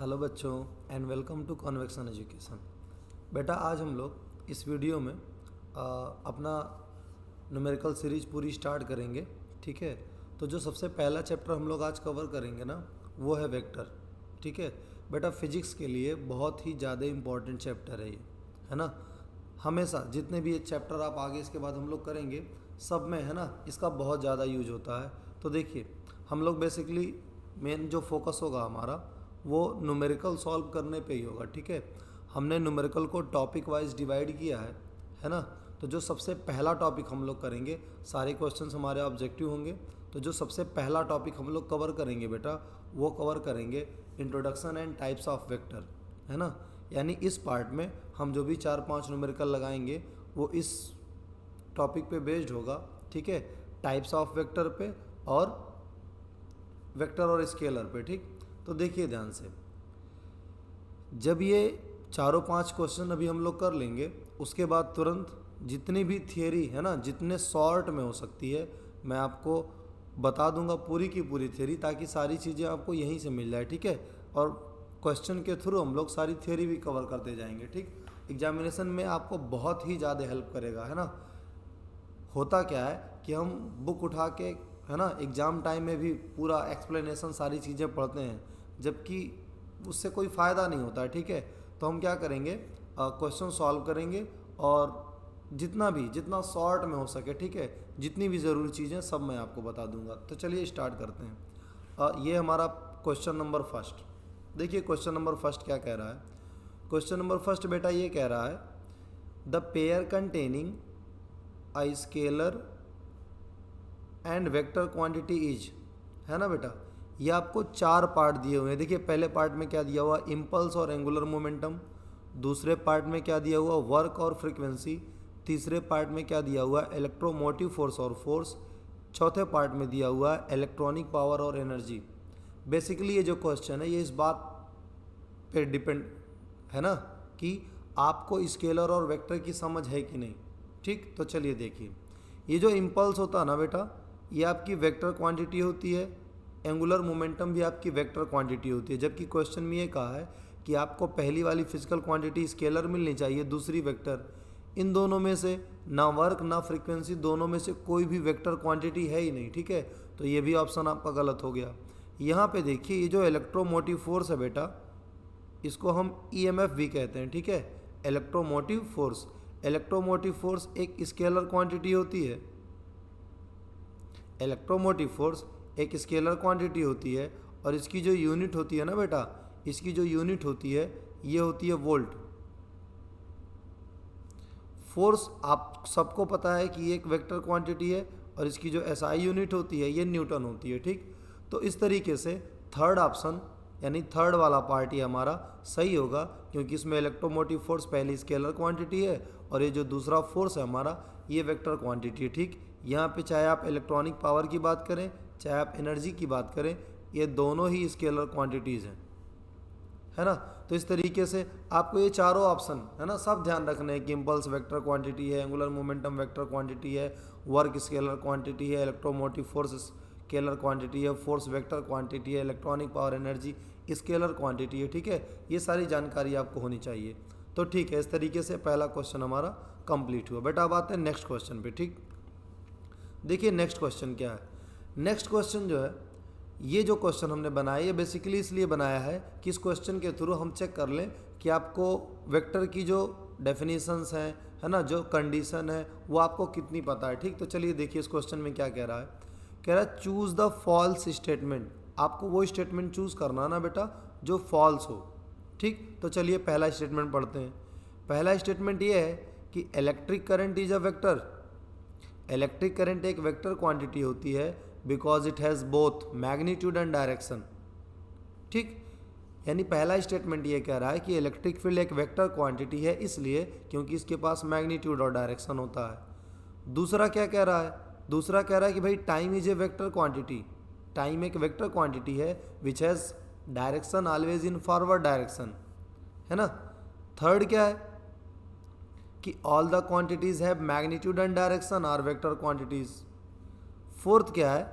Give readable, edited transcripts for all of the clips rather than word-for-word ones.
Hello बच्चों and welcome to Convection Education. बेटा आज हम लोग इस वीडियो में अपना न्यूमेरिकल सीरीज पूरी स्टार्ट करेंगे। ठीक है, तो जो सबसे पहला चैप्टर हम लोग आज कवर करेंगे ना वो है वेक्टर। ठीक है बेटा, फिजिक्स के लिए बहुत ही ज़्यादा इम्पॉर्टेंट चैप्टर है ये, है ना। हमेशा जितने भी ये चैप्टर आप आगे इसके बाद हम लोग करेंगे सब में, है ना, इसका बहुत ज़्यादा यूज होता है। तो देखिए हम लोग बेसिकली मेन जो फोकस होगा हमारा वो न्यूमेरिकल सॉल्व करने पे ही होगा। ठीक है, हमने न्यूमेरिकल को टॉपिक वाइज डिवाइड किया है ना। तो जो सबसे पहला टॉपिक हम लोग करेंगे, सारे क्वेश्चंस हमारे ऑब्जेक्टिव होंगे। तो जो सबसे पहला टॉपिक हम लोग कवर करेंगे बेटा वो कवर करेंगे introduction and types of vector, है ना। यानी इस पार्ट में हम जो भी 4-5 न्यूमेरिकल लगाएंगे वो इस टॉपिक पे बेस्ड होगा। ठीक है, टाइप्स ऑफ वेक्टर पे और वेक्टर और स्केलर पे। ठीक, तो देखिए ध्यान से, जब ये 4-5 क्वेश्चन अभी हम लोग कर लेंगे उसके बाद तुरंत जितनी भी थियरी है ना, जितने शॉर्ट में हो सकती है मैं आपको बता दूंगा पूरी की पूरी थियरी, ताकि सारी चीज़ें आपको यहीं से मिल जाए। ठीक है, और क्वेश्चन के थ्रू हम लोग सारी थियरी भी कवर करते जाएंगे। ठीक, एग्जामिनेशन में आपको बहुत ही ज़्यादा हेल्प करेगा, है ना। होता क्या है कि हम बुक उठा के, है ना, एग्ज़ाम टाइम में भी पूरा एक्सप्लेनेशन सारी चीज़ें पढ़ते हैं, जबकि उससे कोई फ़ायदा नहीं होता है। ठीक है, तो हम क्या करेंगे, क्वेश्चन सॉल्व करेंगे और जितना शॉर्ट में हो सके, ठीक है, जितनी भी ज़रूरी चीज़ें सब मैं आपको बता दूंगा। तो चलिए स्टार्ट करते हैं। ये हमारा क्वेश्चन नंबर फर्स्ट। देखिए क्वेश्चन नंबर फर्स्ट क्या कह रहा है। क्वेश्चन नंबर फर्स्ट बेटा ये कह रहा है the pair containing a scalar and vector quantity is, है ना बेटा। ये आपको 4 पार्ट दिए हुए हैं। देखिए पहले पार्ट में क्या दिया हुआ, इम्पल्स और एंगुलर मोमेंटम। दूसरे पार्ट में क्या दिया हुआ, वर्क और फ्रीक्वेंसी। तीसरे पार्ट में क्या दिया हुआ, इलेक्ट्रोमोटिव फोर्स और फोर्स। चौथे पार्ट में दिया हुआ इलेक्ट्रॉनिक पावर और एनर्जी। बेसिकली ये जो क्वेश्चन है ये इस बात पे डिपेंड है ना कि आपको स्केलर और वेक्टर की समझ है कि नहीं। ठीक, तो चलिए देखिए, ये जो इम्पल्स होता है ना बेटा ये आपकी वेक्टर क्वांटिटी होती है, एंगुलर मोमेंटम भी आपकी वेक्टर क्वांटिटी होती है। जबकि क्वेश्चन में ये कहा है कि आपको पहली वाली फिजिकल क्वांटिटी स्केलर मिलनी चाहिए, दूसरी वेक्टर। इन दोनों में से ना वर्क ना फ्रीक्वेंसी, दोनों में से कोई भी वेक्टर क्वांटिटी है ही नहीं। ठीक है, तो ये भी ऑप्शन आपका गलत हो गया। यहाँ पे देखिए ये जो इलेक्ट्रोमोटिव फोर्स है बेटा इसको हम ईएमएफ भी कहते हैं। ठीक है, इलेक्ट्रोमोटिव फोर्स, इलेक्ट्रोमोटिव फोर्स एक स्केलर क्वांटिटी होती है। इलेक्ट्रोमोटिव फोर्स एक स्केलर क्वांटिटी होती है और इसकी जो यूनिट होती है ना बेटा, इसकी जो यूनिट होती है ये होती है वोल्ट। फोर्स आप सबको पता है कि ये एक वेक्टर क्वांटिटी है और इसकी जो एसआई यूनिट होती है ये न्यूटन होती है। ठीक, तो इस तरीके से थर्ड ऑप्शन यानी थर्ड वाला पार्ट ये हमारा सही होगा, क्योंकि इसमें इलेक्ट्रोमोटिव फोर्स पहली स्केलर क्वांटिटी है और ये जो दूसरा फोर्स है हमारा ये वेक्टर क्वांटिटी है। ठीक, यहाँ पे चाहे आप इलेक्ट्रॉनिक पावर की बात करें चाहे आप एनर्जी की बात करें, ये दोनों ही स्केलर क्वांटिटीज़ हैं, है ना। तो इस तरीके से आपको ये चारों ऑप्शन, है ना, सब ध्यान रखने हैं कि इम्पल्स वेक्टर क्वांटिटी है, एंगुलर मोमेंटम वेक्टर क्वांटिटी है, वर्क स्केलर क्वांटिटी है, इलेक्ट्रोमोटिव फोर्स स्केलर क्वांटिटी है, फोर्स वेक्टर क्वांटिटी है, electronic power energy scalar quantity है। ठीक है, ये सारी जानकारी आपको होनी चाहिए। तो ठीक है, इस तरीके से पहला क्वेश्चन हमारा कंप्लीट हुआ। बेटा अब आते हैं नेक्स्ट क्वेश्चन पे। ठीक, देखिए नेक्स्ट क्वेश्चन क्या है। नेक्स्ट क्वेश्चन जो है, ये जो क्वेश्चन हमने बनाया ये बेसिकली इसलिए बनाया है कि इस क्वेश्चन के थ्रू हम चेक कर लें कि आपको वेक्टर की जो डेफिनेशंस हैं, है ना, जो कंडीशन है वो आपको कितनी पता है। ठीक, तो चलिए देखिए इस क्वेश्चन में क्या कह रहा है। कह रहा है चूज़ द फॉल्स स्टेटमेंट। आपको वो स्टेटमेंट चूज़ करना ना बेटा जो फॉल्स हो। ठीक, तो चलिए पहला स्टेटमेंट पढ़ते हैं। पहला स्टेटमेंट ये है कि electric current is a vector. Electric current एक वेक्टर क्वांटिटी होती है because it has both magnitude and direction. ठीक, यानी पहला स्टेटमेंट ये कह रहा है कि इलेक्ट्रिक फील्ड एक वेक्टर क्वांटिटी है इसलिए क्योंकि इसके पास मैग्नीट्यूड और डायरेक्शन होता है। दूसरा क्या कह रहा है, दूसरा कह रहा है कि भाई time is a vector quantity. Time एक वेक्टर क्वांटिटी है which has direction always in forward direction, है ना। थर्ड क्या है कि all the quantities have magnitude and direction are vector quantities. Fourth क्या है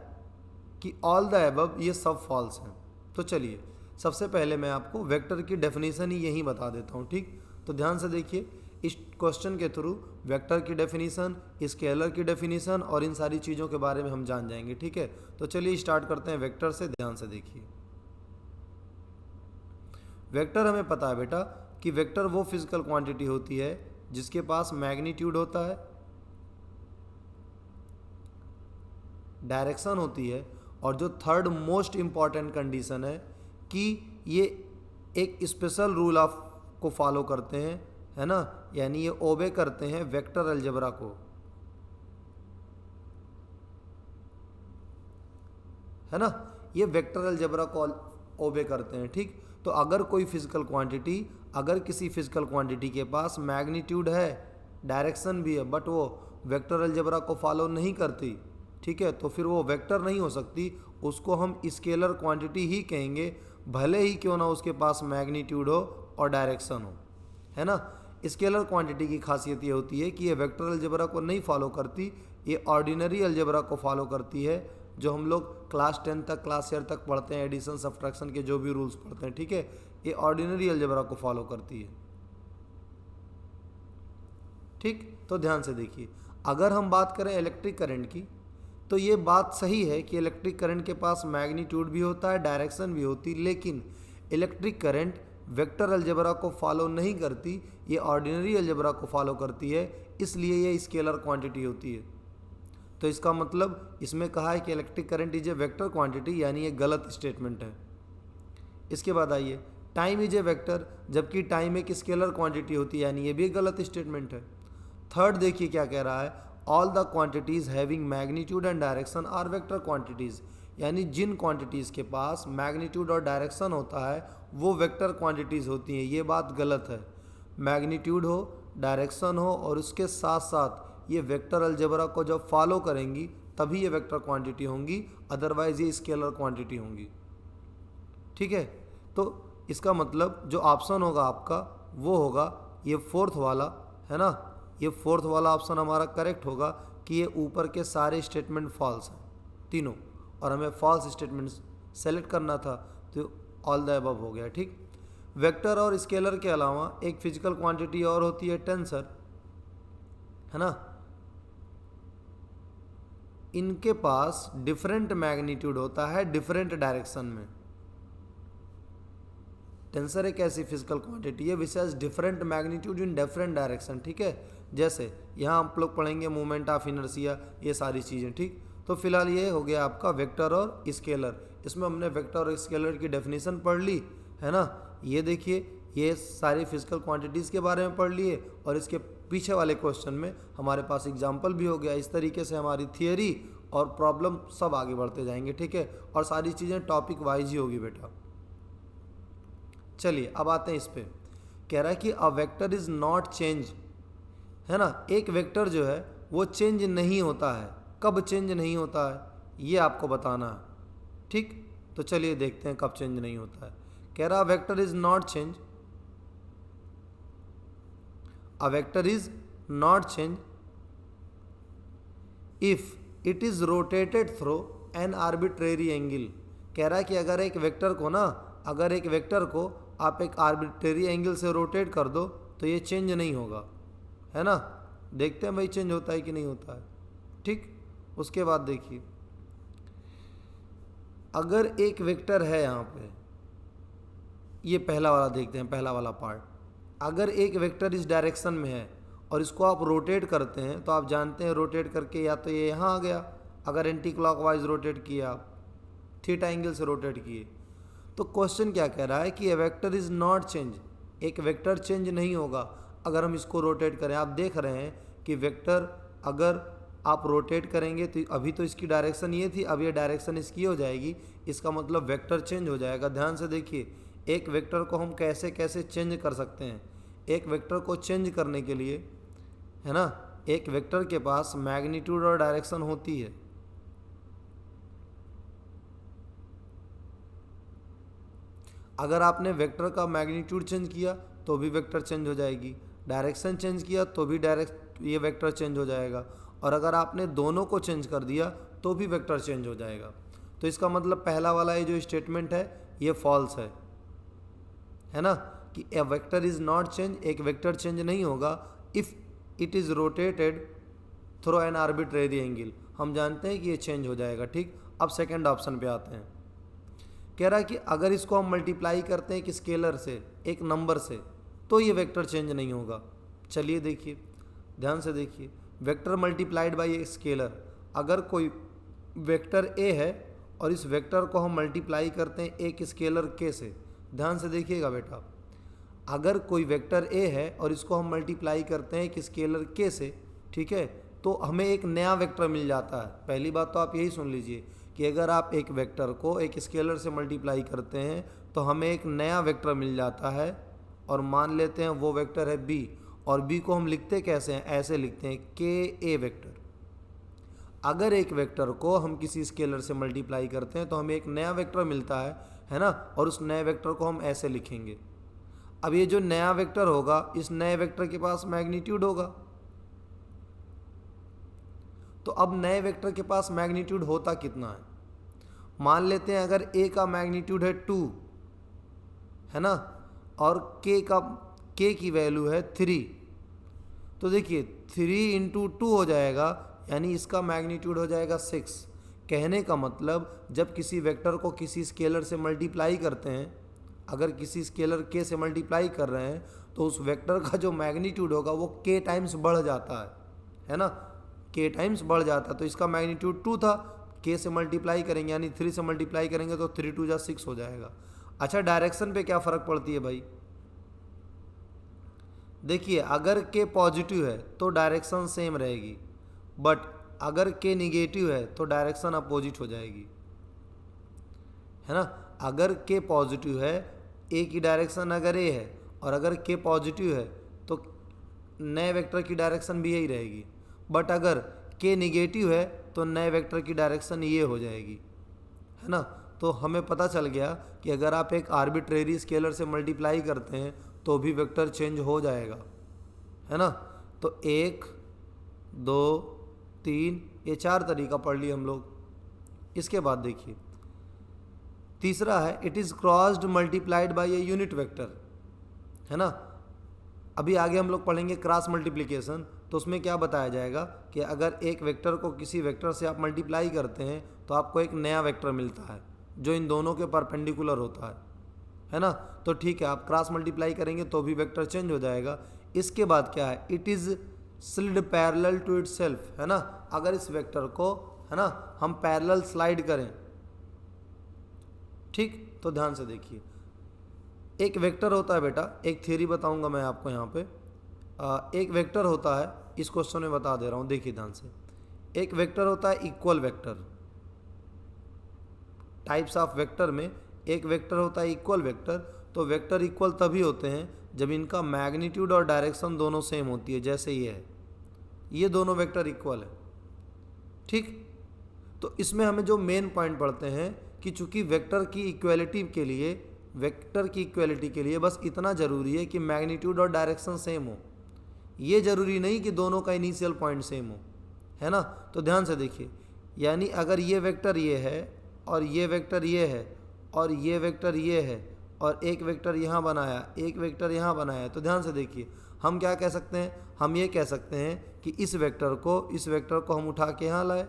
कि ऑल द अबव, ये सब फॉल्स हैं। तो चलिए सबसे पहले मैं आपको वेक्टर की डेफिनेशन ही यहीं बता देता हूँ, ठीक। तो ध्यान से देखिए, इस क्वेश्चन के थ्रू वेक्टर की डेफिनेशन, स्केलर की डेफिनेशन और इन सारी चीज़ों के बारे में हम जान जाएंगे, ठीक है। तो चलिए स्टार्ट करते हैं वेक्टर से। ध्यान से देखिए, वेक्टर हमें पता है बेटा कि वेक्टर वो फिजिकल क्वांटिटी होती है जिसके पास मैग्नीट्यूड होता है, डायरेक्शन होती है, और जो थर्ड मोस्ट इंपॉर्टेंट कंडीशन है कि ये एक स्पेशल रूल ऑफ को फॉलो करते हैं, है ना, यानी ये ओबे करते हैं वेक्टर अलजेब्रा को, है ना, ये वेक्टर अलजेब्रा को ओबे करते हैं, ठीक। तो अगर कोई फिजिकल क्वांटिटी, अगर किसी फिजिकल क्वांटिटी के पास मैग्नीट्यूड है, डायरेक्शन भी है, बट वो वेक्टर अलजेब्रा को फॉलो नहीं करती, ठीक है, तो फिर वो वेक्टर नहीं हो सकती, उसको हम स्केलर क्वांटिटी ही कहेंगे, भले ही क्यों ना उसके पास मैग्नीट्यूड हो और डायरेक्शन हो, है ना। स्केलर क्वांटिटी की खासियत ये होती है कि ये वेक्टर अलजेब्रा को नहीं फॉलो करती, ये ऑर्डिनरी अलजेब्रा को फॉलो करती है, जो हम लोग क्लास 10 तक, क्लास 8 तक पढ़ते हैं, एडिशन सब्ट्रैक्शन के जो भी रूल्स पढ़ते हैं, ठीक है, ये ऑर्डिनरी अलजेब्रा को फॉलो करती है, ठीक। तो ध्यान से देखिए, अगर हम बात करें इलेक्ट्रिक करंट की, तो ये बात सही है कि इलेक्ट्रिक करंट के पास मैग्नीट्यूड भी होता है, डायरेक्शन भी होती, लेकिन इलेक्ट्रिक करंट वेक्टर अलजेब्रा को फॉलो नहीं करती, ये ऑर्डिनरी अलजेब्रा को फॉलो करती है, इसलिए ये स्केलर क्वांटिटी होती है। तो इसका मतलब इसमें कहा है कि electric current is a vector quantity, यानी ये गलत स्टेटमेंट है। इसके बाद आइए, टाइम इज ए वेक्टर, जबकि टाइम एक स्केलर क्वांटिटी होती है, यानी ये भी गलत स्टेटमेंट है। थर्ड देखिए क्या कह रहा है, all the quantities having magnitude and direction are vector quantities, यानी जिन क्वांटिटीज़ के पास मैग्नीट्यूड और डायरेक्शन होता है वो वेक्टर क्वांटिटीज़ होती हैं। ये बात गलत है, मैग्नीट्यूड हो, डायरेक्शन हो और उसके साथ साथ ये वेक्टर अलजेब्रा को जब फॉलो करेंगी तभी ये वेक्टर क्वांटिटी होंगी, अदरवाइज ये स्केलर क्वांटिटी होंगी, ठीक है। तो इसका मतलब जो ऑप्शन होगा आपका वो होगा ये फोर्थ वाला, है ना, ये फोर्थ वाला ऑप्शन हमारा करेक्ट होगा कि ये ऊपर के सारे स्टेटमेंट फॉल्स हैं तीनों, और हमें फॉल्स स्टेटमेंट सेलेक्ट करना था, तो ऑल द अबव हो गया, ठीक। वेक्टर और स्केलर के अलावा एक फिजिकल क्वांटिटी और होती है टेंसर, है ना, इनके पास डिफरेंट मैग्नीट्यूड होता है डिफरेंट डायरेक्शन में। टेंसर एक ऐसी फिजिकल क्वांटिटी है which has different magnitude in different direction, ठीक है। जैसे यहाँ हम लोग पढ़ेंगे मोमेंट ऑफ इनर्शिया, ये सारी चीज़ें, ठीक। तो फिलहाल ये हो गया आपका वेक्टर और स्केलर। इसमें हमने वेक्टर और स्केलर की डेफिनेशन पढ़ ली, है ना। ये देखिए, ये सारी फिजिकल क्वांटिटीज़ के बारे में पढ़ लिए और इसके पीछे वाले क्वेश्चन में हमारे पास एग्जाम्पल भी हो गया। इस तरीके से हमारी थियरी और प्रॉब्लम सब आगे बढ़ते जाएंगे, ठीक है, और सारी चीज़ें टॉपिक वाइज ही होगी बेटा। चलिए अब आते हैं इस पे, कह रहा है कि a vector is not change, है ना, एक वेक्टर जो है वो चेंज नहीं होता है। कब चेंज नहीं होता है ये आपको बताना है, ठीक। तो चलिए देखते हैं कब चेंज नहीं होता है। कह रहा vector is not change, a vector is not change if it is rotated through an arbitrary angle. कह रहा है कि अगर एक वेक्टर को ना, अगर एक वेक्टर को आप एक आर्बिट्रेरी एंगल से रोटेट कर दो तो ये चेंज नहीं होगा, है ना। देखते हैं भाई चेंज होता है कि नहीं होता है, ठीक। उसके बाद देखिए, अगर एक वेक्टर है यहाँ पे, ये पहला वाला देखते हैं, पहला वाला पार्ट, अगर एक वेक्टर इस डायरेक्शन में है और इसको आप रोटेट करते हैं तो आप जानते हैं रोटेट करके या तो ये यहाँ आ गया, अगर एंटी क्लॉकवाइज रोटेट किया आप, थीटा एंगल से रोटेट किए। तो क्वेश्चन क्या कह रहा है कि ए वेक्टर इज़ नॉट चेंज, एक वेक्टर चेंज नहीं होगा अगर हम इसको रोटेट करें। आप देख रहे हैं कि वेक्टर अगर आप रोटेट करेंगे तो अभी तो इसकी डायरेक्शन ये थी, अब ये डायरेक्शन इसकी हो जाएगी, इसका मतलब वेक्टर चेंज हो जाएगा। ध्यान से देखिए, एक वेक्टर को हम कैसे कैसे चेंज कर सकते हैं। एक वेक्टर को चेंज करने के लिए, है ना, एक वेक्टर के पास मैग्नीट्यूड और डायरेक्शन होती है। अगर आपने वेक्टर का मैग्नीट्यूड चेंज किया तो भी वेक्टर चेंज हो जाएगी, डायरेक्शन चेंज किया तो भी ये वेक्टर चेंज हो जाएगा, और अगर आपने दोनों को चेंज कर दिया तो भी वेक्टर चेंज हो जाएगा। तो इसका मतलब पहला वाला ये जो स्टेटमेंट है ये फॉल्स है, है ना, कि ए वेक्टर इज नॉट चेंज, एक वेक्टर चेंज नहीं होगा if it is rotated through an arbitrary angle. हम जानते हैं कि ये चेंज हो जाएगा। ठीक, अब सेकंड ऑप्शन पे आते हैं। कह रहा है कि अगर इसको हम मल्टीप्लाई करते हैं एक स्केलर से, एक नंबर से, तो ये वेक्टर चेंज नहीं होगा। चलिए देखिए, ध्यान से देखिए, vector multiplied by a scalar. अगर कोई वेक्टर ए है और इस वेक्टर को हम मल्टीप्लाई करते हैं एक स्केलर के से, ध्यान से देखिएगा बेटा, अगर कोई वेक्टर ए है और इसको हम मल्टीप्लाई करते हैं एक स्केलर के से, ठीक है, तो हमें एक नया वेक्टर मिल जाता है। पहली बात तो आप यही सुन लीजिए कि अगर आप एक वेक्टर को एक स्केलर से मल्टीप्लाई करते हैं तो हमें एक नया वेक्टर मिल जाता है, और मान लेते हैं वो वेक्टर है बी, और बी को हम लिखते कैसे हैं, ऐसे लिखते हैं के ए वेक्टर। अगर एक वेक्टर को हम किसी स्केलर से मल्टीप्लाई करते हैं तो हमें एक नया वेक्टर मिलता है ना, और उस नए वेक्टर को हम ऐसे लिखेंगे। अब ये जो नया वेक्टर होगा, इस नए वेक्टर के पास मैग्नीट्यूड होगा। तो अब नए वेक्टर के पास मैग्नीट्यूड होता कितना है, मान लेते हैं अगर a का मैग्नीट्यूड है 2, है ना, और k की वैल्यू है 3, तो देखिए 3 इंटू 2 हो जाएगा, यानी इसका मैग्नीट्यूड हो जाएगा 6। कहने का मतलब जब किसी वेक्टर को किसी स्केलर से मल्टीप्लाई करते हैं, अगर किसी स्केलर k से मल्टीप्लाई कर रहे हैं तो उस वेक्टर का जो मैग्नीट्यूड होगा वो k टाइम्स बढ़ जाता है ना, k टाइम्स बढ़ जाता है। तो इसका मैग्नीट्यूड 2 था, k से मल्टीप्लाई करेंगे यानी 3 से मल्टीप्लाई करेंगे तो 3 2 जा 6 हो जाएगा। अच्छा, डायरेक्शन पे क्या फ़र्क पड़ती है भाई, देखिए अगर k पॉजिटिव है तो डायरेक्शन सेम रहेगी, बट अगर k निगेटिव है तो डायरेक्शन अपोजिट हो जाएगी, है ना। अगर k पॉजिटिव है, a की डायरेक्शन अगर a है, और अगर k पॉजिटिव है तो नए वेक्टर की डायरेक्शन भी यही रहेगी, बट अगर k निगेटिव है तो नए वेक्टर की डायरेक्शन ये हो जाएगी, है ना। तो हमें पता चल गया कि अगर आप एक आर्बिट्रेरी स्केलर से मल्टीप्लाई करते हैं तो भी वेक्टर चेंज हो जाएगा, है ना। तो 1 2 3 ये 4 तरीका पढ़ लिए हम लोग। इसके बाद देखिए तीसरा है it is crossed multiplied by a unit vector, है ना। अभी आगे हम लोग पढ़ेंगे क्रॉस मल्टीप्लिकेशन, तो उसमें क्या बताया जाएगा कि अगर एक वेक्टर को किसी वेक्टर से आप मल्टीप्लाई करते हैं तो आपको एक नया वेक्टर मिलता है जो इन दोनों के परपेंडिकुलर होता है ना। तो ठीक है, आप क्रॉस मल्टीप्लाई करेंगे तो भी वेक्टर चेंज हो जाएगा। इसके बाद क्या है, it is slid parallel to itself, है ना। अगर इस वेक्टर को, है ना, हम पैरेलल स्लाइड करें, ठीक, तो ध्यान से देखिए, एक वेक्टर होता है बेटा, एक थ्योरी बताऊंगा मैं आपको यहाँ पे। एक वेक्टर होता है, इस क्वेश्चन में बता दे रहा हूँ, देखिए ध्यान से। एक वेक्टर होता है equal vector, types of vector में एक वेक्टर होता है इक्वल वेक्टर। तो वेक्टर इक्वल तभी होते हैं जब इनका मैग्नीट्यूड और डायरेक्शन दोनों सेम होती है, जैसे ये है, ये दोनों वेक्टर इक्वल है, ठीक। तो इसमें हमें जो मेन पॉइंट पढ़ते हैं कि चूंकि वेक्टर की इक्वलिटी के लिए बस इतना ज़रूरी है कि मैग्नीट्यूड और डायरेक्शन सेम हो, ये ज़रूरी नहीं कि दोनों का इनिशियल पॉइंट सेम हो, है ना। तो ध्यान से देखिए, यानी अगर ये वेक्टर ये है और ये वेक्टर ये है और ये वेक्टर ये है और एक वेक्टर यहाँ बनाया, एक वेक्टर यहाँ बनाया, तो ध्यान से देखिए हम क्या कह सकते हैं, हम ये कह सकते हैं कि इस वेक्टर को हम उठा के यहाँ लाए,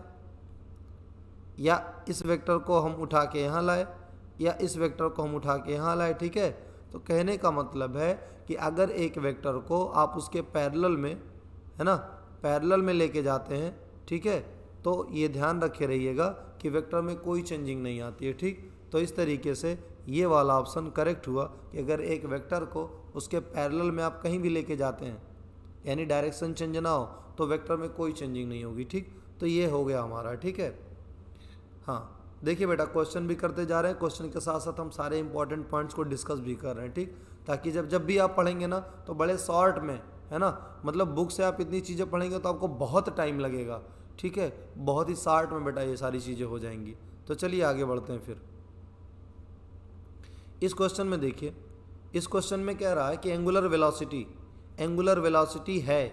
या इस वेक्टर को हम उठा के यहाँ लाए, या इस वेक्टर को हम उठा के यहाँ लाए, ठीक है। तो कहने का मतलब है कि अगर एक वेक्टर को आप उसके पैरेलल में, है ना, पैरेलल में लेके जाते हैं, ठीक है, तो ये ध्यान रखे रहिएगा कि वेक्टर में कोई चेंजिंग नहीं आती है, ठीक। तो इस तरीके से ये वाला ऑप्शन करेक्ट हुआ कि अगर एक वेक्टर को उसके पैरेलल में आप कहीं भी लेके जाते हैं, यानी डायरेक्शन चेंज ना हो, तो वेक्टर में कोई चेंजिंग नहीं होगी, ठीक। तो ये हो गया हमारा, ठीक है। हाँ देखिए बेटा, क्वेश्चन भी करते जा रहे हैं, क्वेश्चन के साथ साथ हम सारे इंपॉर्टेंट पॉइंट्स को डिस्कस भी कर रहे हैं, ठीक, ताकि जब भी आप पढ़ेंगे ना तो बड़े शॉर्ट में, है ना, मतलब बुक से आप इतनी चीज़ें पढ़ेंगे तो आपको बहुत टाइम लगेगा, ठीक है, बहुत ही शॉर्ट में बेटा ये सारी चीज़ें हो जाएंगी। तो चलिए आगे बढ़ते हैं फिर। इस क्वेश्चन में देखिए, इस क्वेश्चन में कह रहा है कि एंगुलर वेलोसिटी है,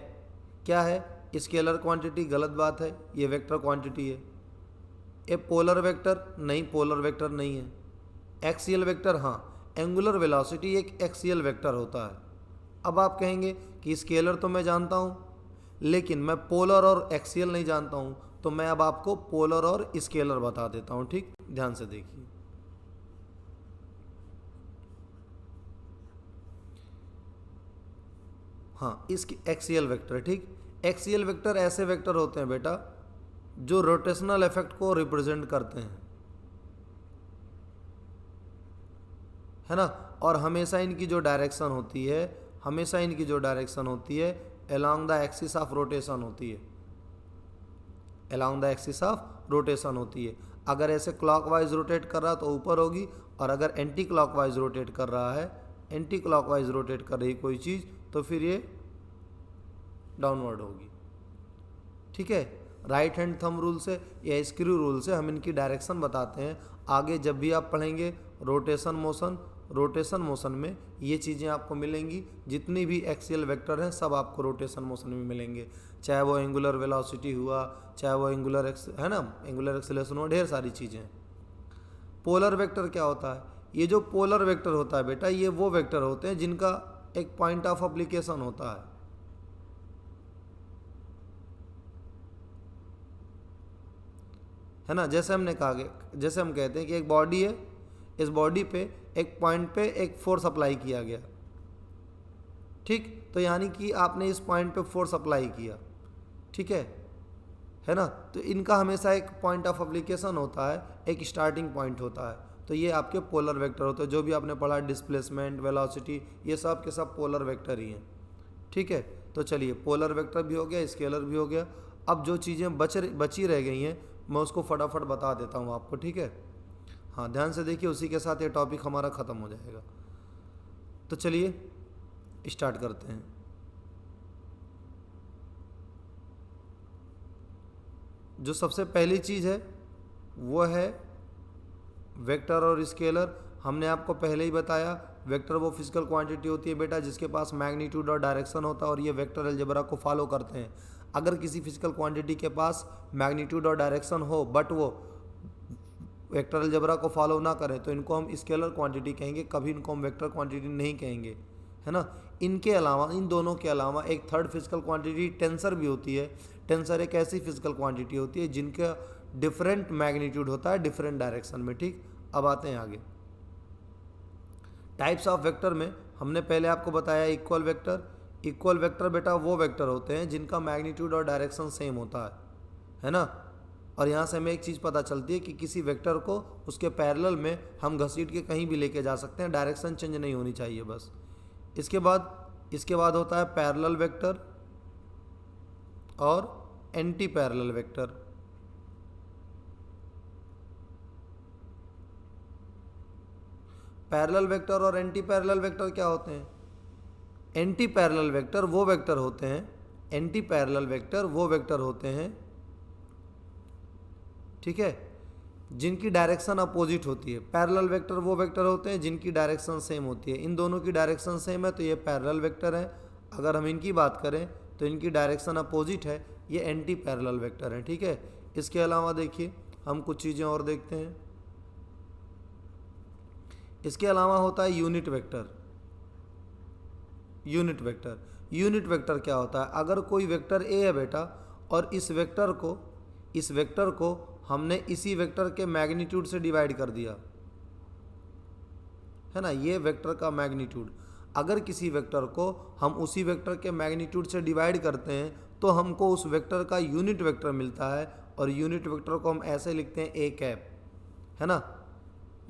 क्या है, स्केलर क्वांटिटी, गलत बात है, ये वेक्टर क्वांटिटी है। ए पोलर वेक्टर, नहीं, पोलर वेक्टर नहीं है। एक्सियल वेक्टर, हाँ, एंगुलर वेलोसिटी एक एक्सियल वेक्टर होता है। अब आप कहेंगे कि स्केलर तो मैं जानता हूँ, लेकिन मैं पोलर और एक्सियल नहीं जानता हूँ, तो मैं अब आपको पोलर और स्केलर बता देता हूँ। ठीक, ध्यान से देखिए। हाँ, इसकी एक्सियल वेक्टर। ठीक, एक्सियल वेक्टर ऐसे वेक्टर होते हैं बेटा जो रोटेशनल इफेक्ट को रिप्रेजेंट करते हैं, है ना। और हमेशा इनकी जो डायरेक्शन होती है, हमेशा इनकी जो डायरेक्शन होती है along the axis of rotation होती है, along the axis of rotation होती है। अगर ऐसे क्लॉकवाइज रोटेट कर रहा है तो ऊपर होगी, और अगर एंटी क्लॉकवाइज रोटेट कर रहा है, एंटी क्लॉकवाइज रोटेट कर रही कोई चीज़, तो फिर ये डाउनवर्ड होगी। ठीक है, राइट हैंड थंब रूल से या स्क्रू रूल से हम इनकी डायरेक्शन बताते हैं। आगे जब भी आप पढ़ेंगे रोटेशन मोशन, रोटेशन मोशन में ये चीज़ें आपको मिलेंगी। जितनी भी एक्सियल वेक्टर हैं सब आपको रोटेशन मोशन में मिलेंगे, चाहे वो एंगुलर वेलोसिटी हुआ, चाहे वो एंगुलर है ना, एंगुलर एक्सेलरेशन हुआ, ढेर सारी चीज़ें। पोलर वेक्टर क्या होता है? ये जो पोलर वेक्टर होता है बेटा, ये वो वेक्टर होते हैं जिनका एक पॉइंट ऑफ एप्लीकेशन होता है ना। जैसे हमने कहा कि जैसे हम कहते हैं कि एक बॉडी है, इस बॉडी पे एक पॉइंट पे एक फोर्स अप्लाई किया गया। ठीक, तो यानी कि आपने इस पॉइंट पे फोर्स अप्लाई किया, ठीक है ना। तो इनका हमेशा एक पॉइंट ऑफ एप्लीकेशन होता है, एक स्टार्टिंग पॉइंट होता है। तो ये आपके पोलर वेक्टर होते हैं। जो भी आपने पढ़ा डिस्प्लेसमेंट, वेलोसिटी, ये सब के सब पोलर वेक्टर ही हैं। ठीक है, तो चलिए पोलर वेक्टर भी हो गया, स्केलर भी हो गया। अब जो चीज़ें बची रह गई हैं मैं उसको फटाफट बता देता हूँ आपको। ठीक है, हाँ ध्यान से देखिए, उसी के साथ ये टॉपिक हमारा ख़त्म हो जाएगा। तो चलिए स्टार्ट करते हैं। जो सबसे पहली चीज़ है वो है वेक्टर और स्केलर। हमने आपको पहले ही बताया, वेक्टर वो फिजिकल क्वांटिटी होती है बेटा जिसके पास मैग्नीट्यूड और डायरेक्शन होता है, और ये वेक्टर अलजेब्रा को फॉलो करते हैं। अगर किसी फिजिकल क्वांटिटी के पास मैग्नीट्यूड और डायरेक्शन हो बट वो वेक्टर अलजेब्रा को फॉलो ना करें, तो इनको हम स्केलर क्वांटिटी कहेंगे, कभी इनको हम वेक्टर क्वांटिटी नहीं कहेंगे, है ना। इनके अलावा, इन दोनों के अलावा एक थर्ड फिजिकल क्वांटिटी टेंसर भी होती है। टेंसर एक ऐसी फिजिकल क्वांटिटी होती है जिनका डिफरेंट मैग्नीट्यूड होता है डिफरेंट डायरेक्शन में। ठीक, अब आते हैं आगे। टाइप्स ऑफ वेक्टर में हमने पहले आपको बताया इक्वल वेक्टर। इक्वल वेक्टर बेटा वो वेक्टर होते हैं जिनका मैग्नीट्यूड और डायरेक्शन सेम होता है ना। और यहाँ से हमें एक चीज़ पता चलती है कि किसी वेक्टर को उसके पैरेलल में हम घसीट के कहीं भी लेके जा सकते हैं, डायरेक्शन चेंज नहीं होनी चाहिए बस। इसके बाद होता है पैरेलल वेक्टर और anti parallel vector. Parallel vector और एंटी पैरेलल वेक्टर क्या होते हैं? एंटी पैरेलल वेक्टर वो वेक्टर होते हैं, एंटी पैरेलल वेक्टर वो वेक्टर होते हैं, ठीक है, जिनकी डायरेक्शन अपोजिट होती है। पैरेलल वेक्टर वो वेक्टर होते हैं जिनकी डायरेक्शन सेम होती है। इन दोनों की डायरेक्शन सेम है तो ये पैरेलल वेक्टर है। अगर हम इनकी बात करें तो इनकी डायरेक्शन अपोजिट है, ये एंटी पैरेलल वेक्टर है। ठीक है, इसके अलावा देखिए हम कुछ चीज़ें और देखते हैं। इसके अलावा होता है यूनिट वेक्टर। यूनिट वेक्टर क्या होता है? अगर कोई वेक्टर ए है बेटा और इस वेक्टर को हमने इसी वेक्टर के मैग्नीट्यूड से डिवाइड कर दिया, है ना, ये वेक्टर का मैग्नीट्यूड। अगर किसी वेक्टर को हम उसी वेक्टर के मैग्नीट्यूड से डिवाइड करते हैं तो हमको उस वेक्टर का यूनिट वेक्टर मिलता है, और यूनिट वेक्टर को हम ऐसे लिखते हैं ए कैप, है ना।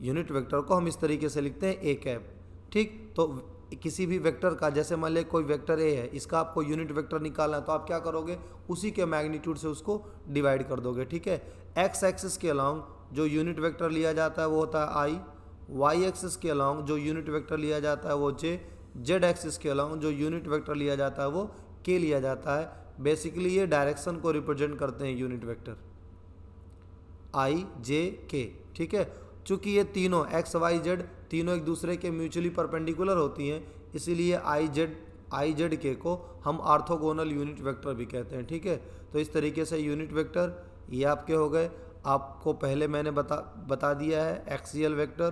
यूनिट वेक्टर को हम इस तरीके से लिखते हैं ए कैप। ठीक, तो किसी भी वेक्टर का, जैसे मान लें कोई वेक्टर ए है, इसका आपको यूनिट वेक्टर निकालना है तो आप क्या करोगे? उसी के मैग्नीट्यूड से उसको डिवाइड कर दोगे। ठीक है, एक्स एक्सिस के अलोंग जो यूनिट वेक्टर लिया जाता है वो होता है आई, वाई एक्सिस के अलोंग जो यूनिट वेक्टर लिया जाता है वो जे, जेड एक्सिस के अलोंग जो यूनिट वेक्टर लिया जाता है वो के लिया जाता है। बेसिकली ये डायरेक्शन को रिप्रेजेंट करते हैं यूनिट वेक्टर, आई जे के। ठीक है, चूँकि ये तीनों एक्स वाई जेड तीनों एक दूसरे के म्यूचुअली परपेंडिकुलर होती हैं, इसीलिए आई जेड के को हम ऑर्थोगोनल यूनिट वेक्टर भी कहते हैं। ठीक है, तो इस तरीके से यूनिट वेक्टर ये आपके हो गए। आपको पहले मैंने बता दिया है एक्सियल वेक्टर,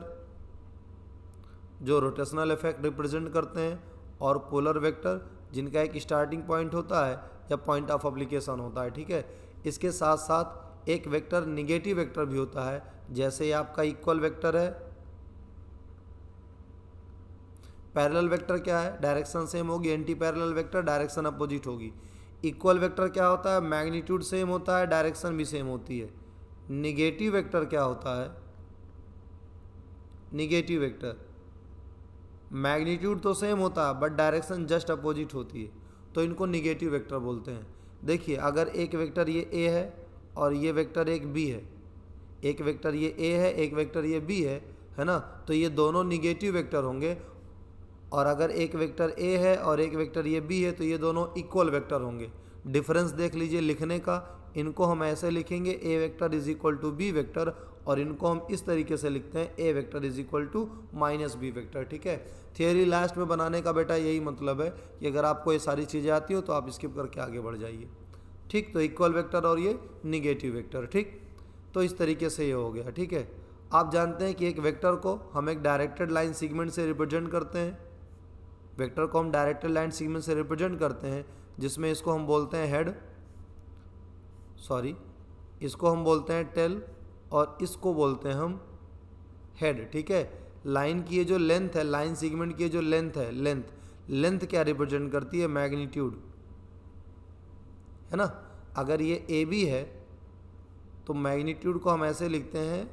जो रोटेशनल इफेक्ट रिप्रेजेंट करते हैं, और पोलर वेक्टर जिनका एक स्टार्टिंग पॉइंट होता है या पॉइंट ऑफ एप्लीकेशन होता है। ठीक है, इसके साथ साथ एक वेक्टर निगेटिव वेक्टर भी होता है, जैसे ये आपका इक्वल वेक्टर है। पैरेलल वेक्टर क्या है, डायरेक्शन सेम होगी, anti parallel vector direction opposite होगी। इक्वल वेक्टर क्या होता है, मैग्नीट्यूड सेम होता है, डायरेक्शन भी सेम होती है। निगेटिव वेक्टर क्या होता है, निगेटिव वेक्टर मैग्नीट्यूड तो सेम होता है बट डायरेक्शन जस्ट अपोजिट होती है, तो इनको निगेटिव वेक्टर बोलते हैं। देखिए, अगर एक वेक्टर ये ए है और ये वेक्टर एक बी है, एक वेक्टर ये ए है, एक वेक्टर ये बी है ना, तो ये दोनों निगेटिव वेक्टर होंगे। और अगर एक वेक्टर ए है और एक वेक्टर ये बी है, तो ये दोनों इक्वल वेक्टर होंगे। डिफरेंस देख लीजिए लिखने का, इनको हम ऐसे लिखेंगे A vector is equal to B vector, और इनको हम इस तरीके से लिखते हैं A vector is equal to minus B vector. ठीक है, थियोरी लास्ट में बनाने का बेटा यही मतलब है कि अगर आपको ये सारी चीज़ें आती हो तो आप स्किप करके आगे बढ़ जाइए। ठीक, तो इक्वल वेक्टर और ये निगेटिव वेक्टर। ठीक, तो इस तरीके से ये हो गया। ठीक है, आप जानते हैं कि एक वेक्टर को हम एक डायरेक्टेड लाइन सेगमेंट से रिप्रेजेंट करते हैं। वेक्टर को हम डायरेक्टेड लाइन सेगमेंट से रिप्रेजेंट करते हैं, जिसमें इसको हम बोलते हैं हेड, इसको हम बोलते हैं टेल, और इसको बोलते हैं हम हेड। ठीक है, लाइन की ये जो लेंथ है, लाइन सेगमेंट की जो लेंथ है, लेंथ क्या रिप्रेजेंट करती है, मैग्नीट्यूड, है ना। अगर ये ए बी है तो मैग्नीट्यूड को हम ऐसे लिखते हैं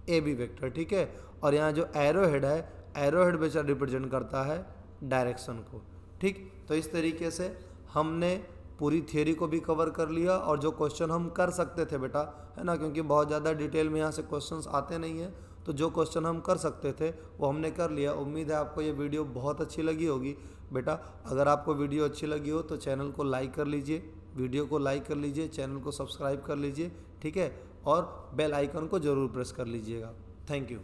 ए बी वेक्टर। ठीक है, और यहाँ जो एरो हेड है, एरो हेड बेचा रिप्रेजेंट करता है डायरेक्शन को। ठीक, तो इस तरीके से हमने पूरी थियोरी को भी कवर कर लिया, और जो क्वेश्चन हम कर सकते थे बेटा, है ना, क्योंकि बहुत ज़्यादा डिटेल में यहाँ से क्वेश्चंस आते नहीं हैं, तो जो क्वेश्चन हम कर सकते थे वो हमने कर लिया। उम्मीद है आपको ये वीडियो बहुत अच्छी लगी होगी बेटा। अगर आपको वीडियो अच्छी लगी हो तो चैनल को लाइक कर लीजिए, वीडियो को लाइक कर लीजिए, चैनल को सब्सक्राइब कर लीजिए। ठीक है, और बेल आइकन को ज़रूर प्रेस कर लीजिएगा। Thank you.